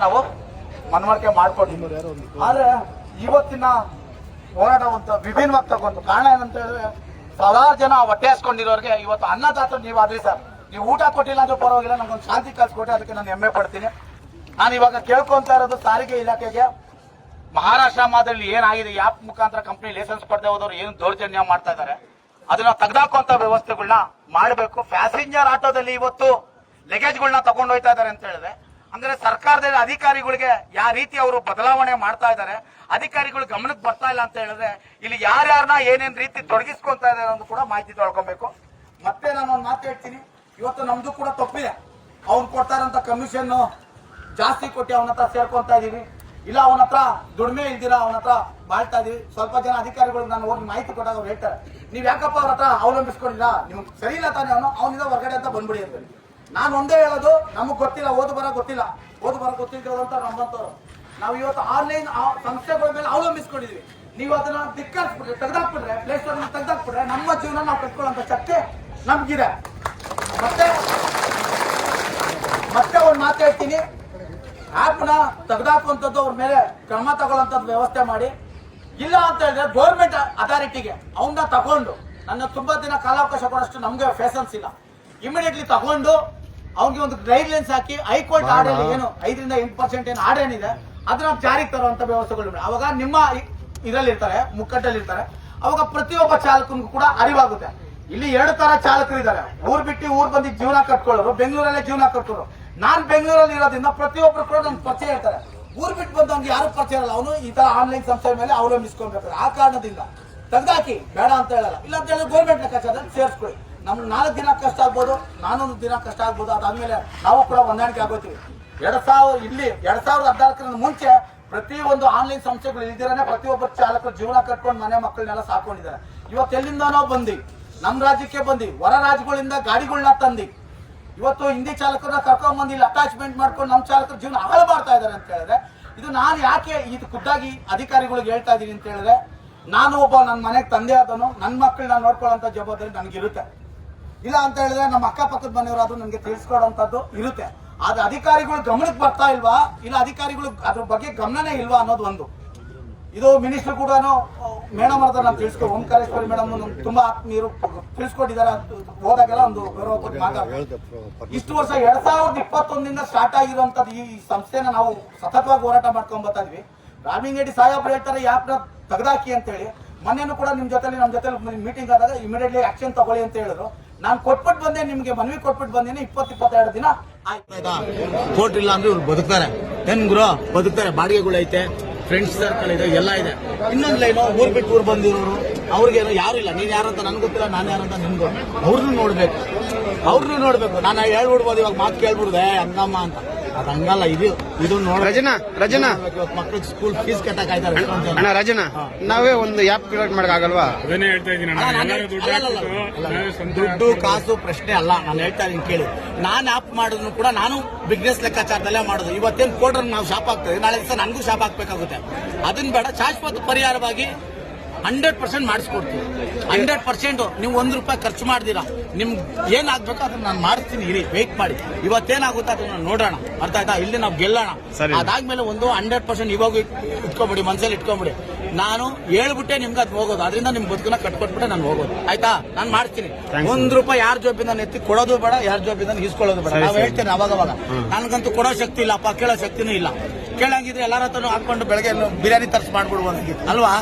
ನಾವು ಮನವರಿಕೆ ಮಾಡ್ಕೊಂಡಿದ್ದೀವಿ. ಆದ್ರೆ ಇವತ್ತಿನ ಹೋರಾಟ ಒಂದು ವಿಭಿನ್ನವಾಗಿ ತಗೊಂಡು ಕಾರಣ ಏನಂತ ಹೇಳಿದ್ರೆ ಸಾವಿರಾರು ಜನ ಹೊಟ್ಟೆ ಹಾಸ್ಕೊಂಡಿರೋರಿಗೆ ಇವತ್ತು ಅನ್ನದಾತ ನೀವಾದ್ರಿ ಸರ್. ನೀವು ಊಟ ಕೊಟ್ಟಿಲ್ಲ ಅಂದ್ರೆ ಪರವಾಗಿಲ್ಲ, ನಮ್ಗೊಂದು ಶಾಂತಿ ಕಲ್ಸ್ಕೊಟ್ಟೆ, ಅದಕ್ಕೆ ನಾನು ಹೆಮ್ಮೆ ಪಡ್ತೀನಿ. ನಾನು ಇವಾಗ ಕೇಳ್ಕೊಂತ ಇರೋದು ಸಾರಿಗೆ ಇಲಾಖೆಗೆ, ಮಹಾರಾಷ್ಟ್ರ ಮಾದರಿ ಏನಾಗಿದೆ, ಆಪ್ ಮುಖಾಂತರ ಕಂಪ್ನಿ ಲೈಸೆನ್ಸ್ ಪಡೆದೇ ಹೋದವರು ಏನು ದೌರ್ಜನ್ಯ ಮಾಡ್ತಾ ಇದ್ದಾರೆ, ಅದನ್ನ ತೆಗೆದಾಕುವಂತ ವ್ಯವಸ್ಥೆಗಳನ್ನ ಮಾಡಬೇಕು. ಪ್ಯಾಸೆಂಜರ್ ಆಟೋದಲ್ಲಿ ಇವತ್ತು ಲಗೇಜ್ಗಳನ್ನ ತಗೊಂಡು ಹೋಗ್ತಾ ಇದ್ದಾರೆ ಅಂತ ಹೇಳಿದ್ರೆ, ಅಂದ್ರೆ ಸರ್ಕಾರದ ಅಧಿಕಾರಿಗಳಿಗೆ ಯಾವ ರೀತಿ ಅವರು ಬದಲಾವಣೆ ಮಾಡ್ತಾ ಇದ್ದಾರೆ, ಅಧಿಕಾರಿಗಳು ಗಮನಕ್ಕೆ ಬರ್ತಾ ಇಲ್ಲ ಅಂತ ಹೇಳಿದ್ರೆ ಇಲ್ಲಿ ಯಾರ್ಯಾರನ್ನ ಏನೇನ್ ರೀತಿ ತೊಡಗಿಸ್ಕೊಂತ ಇದ್ದಾರೆ ಅನ್ನೋದು ಕೂಡ ಮಾಹಿತಿ ತೊಳ್ಕೊಬೇಕು. ಮತ್ತೆ ನಾನು ಒಂದು ಮಾತು ಹೇಳ್ತೀನಿ, ಇವತ್ತು ನಮ್ದು ಕೂಡ ತಪ್ಪಿದೆ. ಅವ್ನು ಕೊಡ್ತಾರಂತ ಕಮಿಷನ್ ಜಾಸ್ತಿ ಕೊಟ್ಟು ಅವನ ಹತ್ರ ಸೇರ್ಕೊಂತ ಇದೀವಿ, ಇಲ್ಲ ಅವನ ಹತ್ರ ದುಡಿಮೆ ಇಲ್ದಿರ ಅವನ ಹತ್ರ ಬಾಳ್ತಾ ಇದೀವಿ. ಸ್ವಲ್ಪ ಜನ ಅಧಿಕಾರಿಗಳಿಗೆ ನಾನು ಹೋಗಿ ಮಾಹಿತಿ ಕೊಟ್ಟಾಗ ಅವ್ರು ಹೇಳ್ತಾರೆ, ನೀವ್ ಯಾಕಪ್ಪ ಅವ್ರ ಹತ್ರ ಅವಲಂಬಿಸ್ಕೊಂಡಿಲ್ಲ, ನಿಮ್ಗೆ ಸರಿ ಇಲ್ಲ ತಾನೇ, ಅವನಿಂದ ಹೊರಗಡೆ ಅಂತ ಬಂದ್ಬಿಡಿ ಅಂತ. ನಾನು ಒಂದೇ ಹೇಳೋದು, ನಮಗ್ ಗೊತ್ತಿಲ್ಲ, ಓದು ಬರ ಗೊತ್ತಿಲ್ಲ, ಗೊತ್ತಿರೋದಂತ ನಮ್ಮಂತವ್ರು ನಾವು ಇವತ್ತು ಆನ್ಲೈನ್ ಸಂಸ್ಥೆಗಳ ಮೇಲೆ ಅವಲಂಬಿಸ್ಕೊಂಡಿದ್ವಿ. ನೀವು ಅದನ್ನ ದಿಕ್ಕಲ್ಸ್ಬಿಟ್ರೆ, ತೆಗೆದಾಕ್ಬಿಟ್ರೆ, ಪ್ಲೇಸ್ಟೋರ್ ತೆಗೆದಾಕ್ಬಿಟ್ರೆ ನಮ್ಮ ಜೀವನ ನಾವು ಕಟ್ಕೊಳ್ಳೋಂಥ ಶಕ್ತಿ ನಮ್ಗಿದೆ. ಮತ್ತೆ ಒಂದು ಮಾತು ಹೇಳ್ತೀನಿ, ಆಪ್ನ ತೆಗೆದಾಕುವಂಥದ್ದು ಅವ್ರ ಮೇಲೆ ಕ್ರಮ ತಗೊಳ್ಳೋಂಥದ್ದು ವ್ಯವಸ್ಥೆ ಮಾಡಿ. ಇಲ್ಲ ಅಂತ ಹೇಳಿದ್ರೆ ಗೌರ್ಮೆಂಟ್ ಅಥಾರಿಟಿಗೆ ಅವನ್ನ ತಗೊಂಡು, ನನ್ನ ತುಂಬಾ ದಿನ ಕಾಲಾವಕಾಶ ಕೊಡೋಷ್ಟು ನಮ್ಗೆ ಫೇಸನ್ಸ್ ಇಲ್ಲ, ಇಮಿಡಿಯೇಟ್ಲಿ ತಗೊಂಡು ಅವ್ನಿಗೆ ಒಂದು ಗೈಡ್ ಲೈನ್ಸ್ ಹಾಕಿ ಹೈಕೋರ್ಟ್ ಆರ್ಡರ್ ಏನು 5ರಿಂದ 8% ಏನು ಆರ್ಡರ್ ಏನಿದೆ ಅದನ್ನ ಜಾರಿಗೆ ತರುವಂತ ವ್ಯವಸ್ಥೆಗಳು. ಅವಾಗ ನಿಮ್ಮ ಇದರಲ್ಲಿರ್ತಾರೆ, ಮುಕ್ಕಟ್ಟಲ್ಲಿರ್ತಾರೆ, ಅವಾಗ ಪ್ರತಿಯೊಬ್ಬ ಚಾಲಕನಿಗೂ ಕೂಡ ಅರಿವಾಗುತ್ತೆ. ಇಲ್ಲಿ 2 ತರ ಚಾಲಕರು ಇದ್ದಾರೆ, ಊರ್ ಬಿಟ್ಟು ಊರ್ ಬಂದು ಜೀವನ ಕಟ್ಕೊಳ್ಳೋರು, ಬೆಂಗಳೂರಲ್ಲೇ ಜೀವನ ಕಟ್ಕೊಳ್ಳೋರು. ನಾನ್ ಬೆಂಗಳೂರಲ್ಲಿ ಇರೋದ್ರಿಂದ ಪ್ರತಿಯೊಬ್ಬರು ಕೂಡ ನನ್ಗೆ ಪರಿಚಯ ಇರ್ತಾರೆ. ಊರ್ ಬಿಟ್ಟು ಬಂದವ್ನಿಗೆ ಯಾರು ಪರಿಚಯ ಇರಲ್ಲ, ಅವನು ಈ ತರ ಆನ್ಲೈನ್ ಸಂಸ್ಥೆ ಮೇಲೆ ಅವಲಂಬಿಸ್ಕೊಳ್ಬೇಕಾದ್ರೆ. ಆ ಕಾರಣದಿಂದ ತೆಗೆದಾಕಿ ಬೇಡ ಅಂತ ಹೇಳಲ್ಲ. ಇಲ್ಲ ಅಂತ ಹೇಳಿದ್ರೆ ಗೌರ್ಮೆಂಟ್ ಲೆಕ್ಕಾಚಾರದಲ್ಲಿ ಸೇರಿಸ್ಕೊಳ್ಳಿ. ನಮ್ಗೆ 4 ದಿನ ಕಷ್ಟ ಆಗ್ಬೋದು, 400 ದಿನ ಕಷ್ಟ ಆಗ್ಬೋದು, ಅದಾದ್ಮೇಲೆ ನಾವು ಕೂಡ ಹೊಂದಾಣಿಕೆ ಆಗೋತೀವಿ. 2014 ಮುಂಚೆ ಪ್ರತಿಯೊಂದು ಆನ್ಲೈನ್ ಸಂಸ್ಥೆಗಳು ಇಲ್ದಿರಾನೆ ಪ್ರತಿಯೊಬ್ಬ ಚಾಲಕರು ಜೀವನ ಕಟ್ಕೊಂಡು ಮನೆ ಮಕ್ಕಳನ್ನೆಲ್ಲ ಸಾಕೊಂಡಿದ್ದಾರೆ. ಇವತ್ತು ಎಲ್ಲಿಂದ ನಾವು ಬಂದಿ, ನಮ್ಮ ರಾಜ್ಯಕ್ಕೆ ಬಂದಿ, ಹೊರ ರಾಜ್ಯಗಳಿಂದ ಗಾಡಿಗಳನ್ನ ತಂದಿ ಇವತ್ತು ಹಿಂದಿ ಚಾಲಕರನ್ನ ಕರ್ಕೊಂಡ್ ಬಂದು ಇಲ್ಲಿ ಅಟ್ಯಾಚ್ಮೆಂಟ್ ಮಾಡ್ಕೊಂಡು ನಮ್ಮ ಚಾಲಕರು ಜೀವನ ಹಾಳು ಮಾಡ್ತಾ ಇದ್ದಾರೆ ಅಂತ ಹೇಳಿದ್ರೆ, ಇದು ನಾನು ಯಾಕೆ ಇದು ಖುದ್ದಾಗಿ ಅಧಿಕಾರಿಗಳಿಗೆ ಹೇಳ್ತಾ ಇದೀನಿ ಅಂತ ಹೇಳಿದ್ರೆ, ನಾನು ಒಬ್ಬ ನನ್ನ ಮನೆಗೆ ತಂದೆ ಆದನು, ನನ್ನ ಮಕ್ಕಳನ್ನ ನೋಡ್ಕೊಳ್ಳೋಂಥ ಜವಾಬ್ದಾರಿ ನನಗಿರುತ್ತೆ. ಇಲ್ಲ ಅಂತ ಹೇಳಿದ್ರೆ ನಮ್ಮ ಅಕ್ಕಪಕ್ಕದ ಮನೆಯವರಾದ್ರೂ ನನಗೆ ತಿಳಿಸ್ಕೊಡೋಂಥದ್ದು ಇರುತ್ತೆ. ಆದ್ರೆ ಅಧಿಕಾರಿಗಳು ಗಮನಕ್ಕೆ ಬರ್ತಾ ಇಲ್ವಾ, ಇಲ್ಲ ಅಧಿಕಾರಿಗಳು ಅದ್ರ ಬಗ್ಗೆ ಗಮನನೇ ಇಲ್ವಾ ಅನ್ನೋದು ಒಂದು. ಇದು ಮಿನಿಸ್ಟರ್ ಕೂಡ ಮೇಡಮ್ ಅಂತ ನಾನು ತಿಳಿಸ್ಕೊ, ಓಂಕಾರೇಶ್ವರಿ ಮೇಡಮ್ ತುಂಬಾ ಆತ್ಮೀಯರು ತಿಳಿಸ್ಕೊಟ್ಟಿದ್ದಾರೆ. ಹೋದಾಗೆಲ್ಲ ಒಂದು ಗೌರವ ಮಾತಾಡ್ತಾರೆ. ಇಷ್ಟು ವರ್ಷ 2021 ಸ್ಟಾರ್ಟ್ ಆಗಿರುವಂತದ್ದು ಈ ಸಂಸ್ಥೆನ ನಾವು ಸತತವಾಗಿ ಹೋರಾಟ ಮಾಡ್ಕೊಂಡ್ ಬರ್ತಾ ಇದ್ವಿ. ರಾಮಿಂಗೇಡಿ ಸಾಹೇಬ್ರು ಹೇಳ್ತಾರೆ ಯಾಪ್ನ ತೆಗೆದಾಕಿ ಅಂತ ಹೇಳಿ. ಮೊನ್ನೆನೂ ಕೂಡ ನಮ್ಮ ಜೊತೆ ಮೀಟಿಂಗ್ ಆದಾಗ ಇಮಿಡಿಯೇಟ್ಲಿ ಆಕ್ಷನ್ ತಗೊಳ್ಳಿ ಅಂತ ಹೇಳಿದ್ರು. ನಾನು ಕೊಟ್ಬಿಟ್ಟು ಬಂದೆ, ನಿಮ್ಗೆ ಮನವಿ ಕೊಟ್ಬಿಟ್ಟು ಬಂದೇನೆ. 20-22 ದಿನ ಆಯ್ತಾ. ಕೋರ್ಟ್ ಇಲ್ಲ ಅಂದ್ರೆ ಇವ್ರು ಬದುಕ್ತಾರೆ, ಏನ್ ಗುರು ಬದುಕ್ತಾರೆ. ಬಾಡಿಗೆಗಳು ಐತೆ, ಫ್ರೆಂಡ್ಸ್ ಸರ್ಕಲ್ ಇದೆ, ಎಲ್ಲ ಇದೆ. ಇನ್ನೊಂದು ಲೈನು ಊರ್ ಬಿಟ್ಟು ಊರ್ ಬಂದಿರೋರು ಅವ್ರಿಗೇನು ಯಾರು ಇಲ್ಲ. ನೀನ್ ಯಾರಂತ ನನ್ಗೆ ಗೊತ್ತಿಲ್ಲ, ನಾನು ಯಾರಂತ ನಿನ್ಗೂ. ಅವ್ರನ್ನೂ ನೋಡ್ಬೇಕು. ನಾನು ಹೇಳ್ಬಿಡ್ಬೋದು, ಇವಾಗ ಮಾತು ಕೇಳ್ಬಿಡ್ದೆ ಅನ್ನಮ್ಮ ಅಂತ. ಅದ್ ಹಂಗಲ್ಲ. ಇದು ನೋಡಿ ರಜನಾ ಮಕ್ಳಿಗೆ ಸ್ಕೂಲ್ ಫೀಸ್ ಕಟ್ಟಕ್ ಆಯ್ತಾರೆ. ಅಣ್ಣ ರಾಜನಾ, ನಾವೇ ಒಂದು ಆ್ಯಪ್ ಕ್ರಿಯೇಟ್ ಮಾಡಕ್ ಆಗಲ್ವಾ? ದುಡ್ಡು ಕಾಸು ಪ್ರಶ್ನೆ ಅಲ್ಲ, ನಾನು ಹೇಳ್ತಾ ಇದೀನಿ ಕೇಳಿ. ನಾನು ಆಪ್ ಮಾಡಿದ್ರು ಕೂಡ ನಾನು ಬಿಸ್ನೆಸ್ ಲೆಕ್ಕಾಚಾರದಲ್ಲೇ ಮಾಡೋದು. ಇವತ್ತೇನು ಕೋರ್ಟ್ ನಾವು ಶಾಪ್ ಆಗ್ತದೆ, ನಾಳೆ ದಿವಸ ನನಗೂ ಶಾಪ್ ಹಾಕ್ಬೇಕಾಗುತ್ತೆ. ಅದನ್ನ ಬೇಡ, ಶಾಶ್ವತ ಪರಿಹಾರವಾಗಿ 100% ಮಾಡಿಸ್ಕೊಡ್ತೀವಿ. 100% ನೀವು ₹1 ಖರ್ಚು ಮಾಡ್ದಿರಾ, ನಿಮ್ಗೆ ಏನಾಗ್ಬೇಕೋ ಅದನ್ನ ನಾನು ಮಾಡಿಸ್ತೀನಿ. ಇರಿ, ವೇಟ್ ಮಾಡಿ. ಇವತ್ತೇನಾಗುತ್ತೆ ಅದನ್ನ ನೋಡೋಣ, ಅರ್ಥ ಆಯ್ತಾ? ಇಲ್ಲಿ ನಾವು ಗೆಲ್ಲೋಣ. ಅದಾದ್ಮೇಲೆ 100% ಇವಾಗ ಇಟ್ಕೊಂಬಿಡಿ, ಮನಸ್ಸಲ್ಲಿ ಇಟ್ಕೊಂಬಿಡಿ. ನಾನು ಹೇಳ್ಬಿಟ್ಟೆ ನಿಮ್ಗೆ ಅದು ಹೋಗೋದು, ಅದರಿಂದ ನಿಮ್ ಬದುಕನ್ನ ಕಟ್ಕೊಟ್ಬಿಟ್ಟೆ ನಾನು ಹೋಗೋದು, ಆಯ್ತಾ? ನಾನು ಮಾಡ್ತೀನಿ. ₹1 ಯಾರ ಜೋಬಿಂದ ಎತ್ತಿ ಕೊಡೋದು ಬೇಡ, ಯಾರ ಜೋಬಿಂದ ಈಸ್ಕೊಳ್ಳೋದು ಬೇಡ. ನಾವು ಹೇಳ್ತೇನೆ ಅವಾಗ. ನನಗಂತೂ ಕೊಡೋ ಶಕ್ತಿ ಇಲ್ಲಪ್ಪ, ಕೇಳೋ ಶಕ್ತಿನೂ ಇಲ್ಲ. ಕೇಳಂಗಿದ್ರೆ ಎಲ್ಲಾರ ಹತ್ರನೂ ಹಾಕೊಂಡು ಬೆಳಗ್ಗೆ ಬಿರಿಯಾನಿ ತರ್ಸ್ ಮಾಡ್ಬಿಡ್ಬೋದಾಗಿತ್ತು ಅಲ್ವಾ?